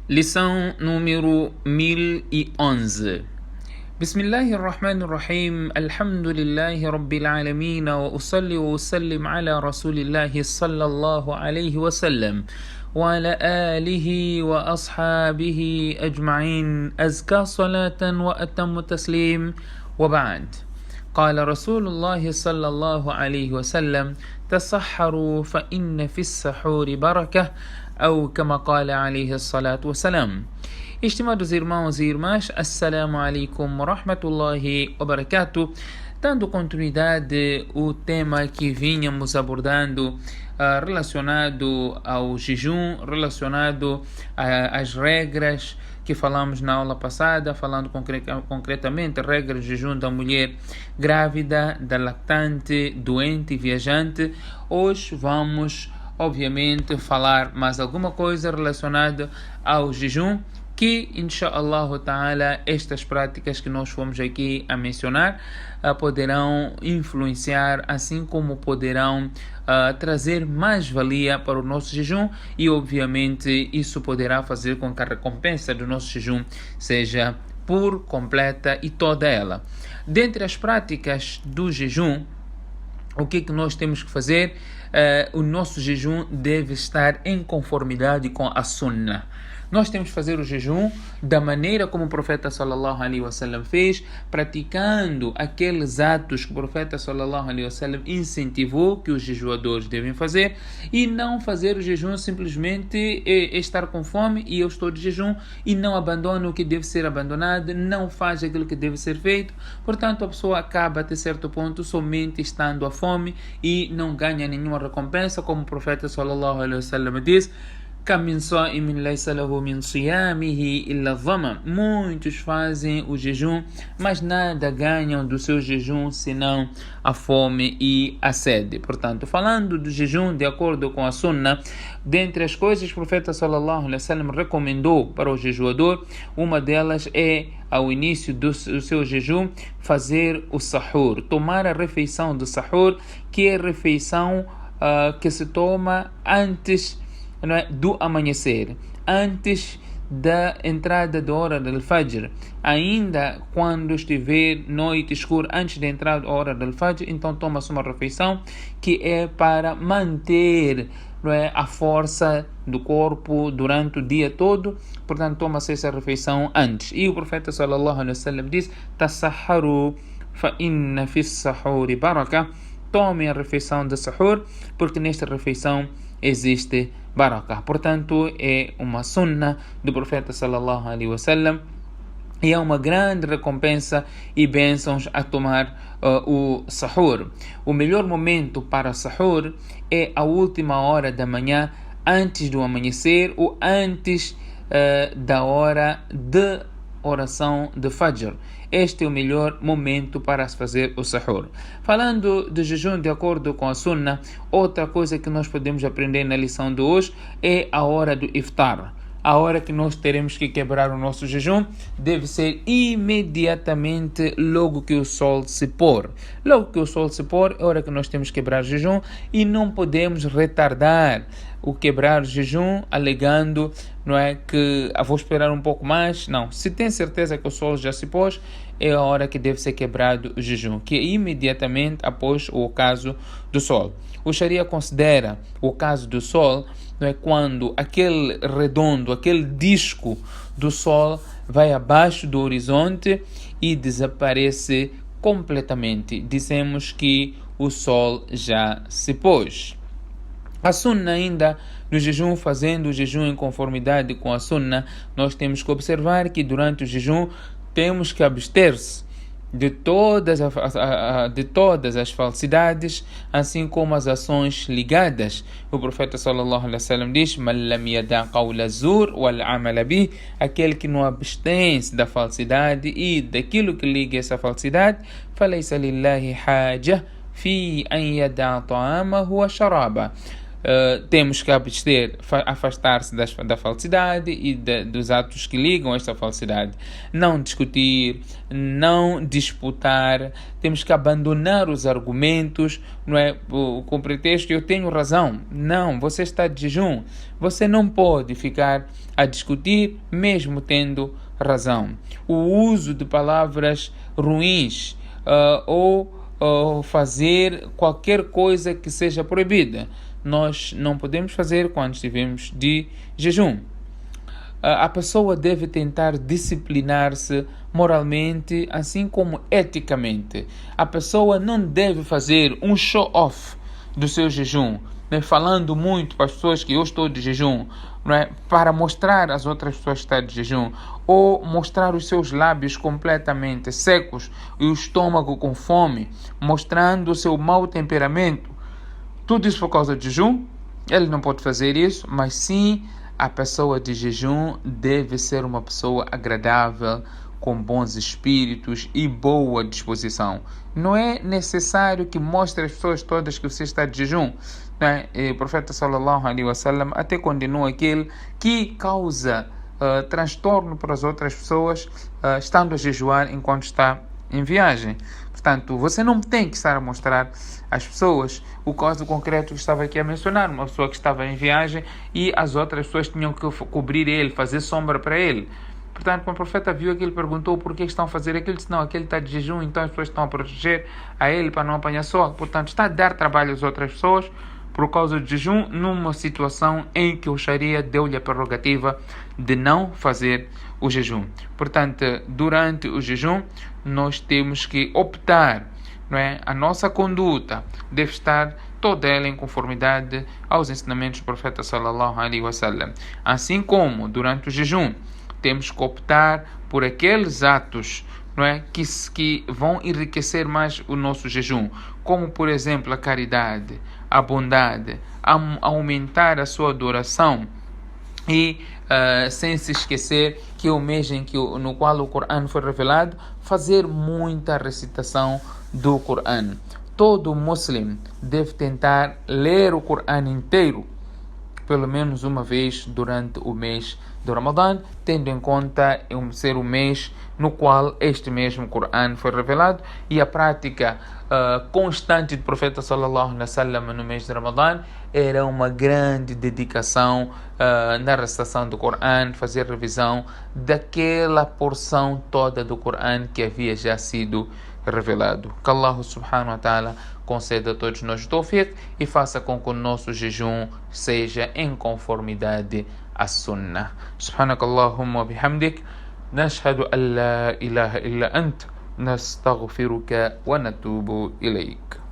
Lição número 1011. Bismillahirrahmanirrahim. Alhamdulillahi Rabbil Alamin. Wa usalli wa usallim ala Rasulillahi sallallahu alayhi wa sallam. Wa ala alihi wa ashabihi ajma'in. Azka salatan wa atammu taslim. Wa ba'd. قال رسول الله صلى الله عليه وسلم تصحروا فإن في السحور بركة أو كما قال عليه الصلاة والسلام. Estimados irmãos e irmãs, Assalamu alaikum wa rahmatullahi wa barakatuh. Dando continuidade ao tema que vínhamos abordando relacionado ao jejum, relacionado às regras que falamos na aula passada, falando concretamente regras de jejum da mulher grávida, da lactante, doente, viajante. Hoje vamos, obviamente, falar mais alguma coisa relacionada ao jejum, que, inshallah ta'ala, estas práticas que nós fomos aqui a mencionar poderão influenciar, assim como poderão trazer mais valia para o nosso jejum, e obviamente isso poderá fazer com que a recompensa do nosso jejum seja por completa e toda ela. Dentre as práticas do jejum, o que nós temos que fazer? O nosso jejum deve estar em conformidade com a sunnah. Nós temos que fazer o jejum da maneira como o profeta sallallahu alaihi wasallam fez, praticando aqueles atos que o profeta sallallahu alaihi wasallam incentivou que os jejuadores devem fazer, e não fazer o jejum simplesmente estar com fome e eu estou de jejum e não abandona o que deve ser abandonado, não faz aquilo que deve ser feito. Portanto, a pessoa acaba até certo ponto somente estando à fome e não ganha nenhuma recompensa, como o profeta sallallahu alaihi wasallam diz: muitos fazem o jejum, mas nada ganham do seu jejum senão a fome e a sede. Portanto, falando do jejum de acordo com a sunnah, dentre as coisas que o profeta sallallahu alaihi wasallam recomendou para o jejuador, uma delas é, ao início do seu jejum, fazer o sahur, tomar a refeição do sahur, que é a refeição que se toma antes do amanhecer, antes da entrada da hora do Fajr, ainda quando estiver noite escura, antes da entrada da hora do Fajr. Então toma-se uma refeição que é para manter a força do corpo durante o dia todo. Portanto, toma-se essa refeição antes. E o profeta sallallahu alaihi wasallam diz: tasahharu fa inna fi sahuri baraka. Tomem a refeição de sahur, porque nesta refeição existe barakah. Portanto, é uma sunnah do profeta sallallahu alaihi wasallam, e é uma grande recompensa e bênçãos a tomar o sahur. O melhor momento para sahur é a última hora da manhã, antes do amanhecer ou antes da hora de oração de Fajr. Este é o melhor momento para se fazer o sahur. Falando de jejum de acordo com a sunnah, outra coisa que nós podemos aprender na lição de hoje é a hora do iftar. A hora que nós teremos que quebrar o nosso jejum deve ser imediatamente logo que o sol se pôr. Logo que o sol se pôr é a hora que nós temos que quebrar o jejum, e não podemos retardar o quebrar o jejum alegando, não é, que vou esperar um pouco mais. Não, se tem certeza que o sol já se pôs, é a hora que deve ser quebrado o jejum, que é imediatamente após o ocaso do sol. O Sharia considera o ocaso do sol, não é, quando aquele redondo, aquele disco do sol vai abaixo do horizonte e desaparece completamente. Dizemos que o sol já se pôs. A sunnah ainda no jejum, fazendo o jejum em conformidade com a sunnah, nós temos que observar que durante o jejum temos que abster-se de todas as falsidades, assim como as ações ligadas. O profeta sallallahu alaihi wasallam diz: "Man lam yada' qawla zur wal 'amala bih", aquele que não abstém-se da falsidade e daquilo que liga essa falsidade, falaysa lillahi haja fi an yada' ta'amahu wa sharaba. temos que abster, afastar-se da falsidade e dos atos que ligam a esta falsidade. Não discutir, não disputar, temos que abandonar os argumentos, não é, com pretexto eu tenho razão. Não, você está de jejum. Você não pode ficar a discutir mesmo tendo razão. O uso de palavras ruins ou fazer qualquer coisa que seja proibida, nós não podemos fazer quando estivermos de jejum. A pessoa deve tentar disciplinar-se moralmente, assim como eticamente. A pessoa não deve fazer um show-off do seu jejum, né, falando muito para as pessoas que eu estou de jejum, né, para mostrar às outras pessoas que estão de jejum, ou mostrar os seus lábios completamente secos e o estômago com fome, mostrando o seu mau temperamento. Tudo isso por causa do jejum. Ele não pode fazer isso, mas sim a pessoa de jejum deve ser uma pessoa agradável, com bons espíritos e boa disposição. Não é necessário que mostre às pessoas todas que você está de jejum. Né? O profeta sallallahu alaihi wasallam até condenou aquele que causa transtorno para as outras pessoas estando a jejuar enquanto está em viagem. Portanto, você não tem que estar a mostrar às pessoas o caso concreto que estava aqui a mencionar, uma pessoa que estava em viagem e as outras pessoas tinham que cobrir ele, fazer sombra para ele. Portanto, quando o profeta viu aquilo, perguntou por que estão a fazer aquilo, disse, não, aquele está de jejum, então as pessoas estão a proteger a ele para não apanhar sol. Portanto, está a dar trabalho às outras pessoas por causa do jejum, numa situação em que o Sharia deu-lhe a prerrogativa de não fazer o jejum. Portanto, durante o jejum, nós temos que optar, não é? A nossa conduta deve estar toda ela em conformidade aos ensinamentos do profeta sallallahu alaihi wasallam. Assim como, durante o jejum, temos que optar por aqueles atos, não é, que vão enriquecer mais o nosso jejum, como por exemplo a caridade, a bondade, aumentar a sua adoração e sem se esquecer que o mês no qual o Corão foi revelado, fazer muita recitação do Corão. Todo muçulmano deve tentar ler o Corão inteiro pelo menos uma vez durante o mês do Ramadã, tendo em conta ser o mês no qual este mesmo Corão foi revelado, e a prática constante do profeta sallallahu alaihi wasallam no mês de Ramadã era uma grande dedicação na recitação do Corão, fazer revisão daquela porção toda do Corão que havia já sido revelado. Que Allah subhanahu wa ta'ala conceda a todos nós tawfiq e faça com que o nosso jejum seja em conformidade à sunnah. Subhanakallahumma wa bihamdik, nashhadu an la ilaha illa ant, nastaghfiruka wa natubu ilayk.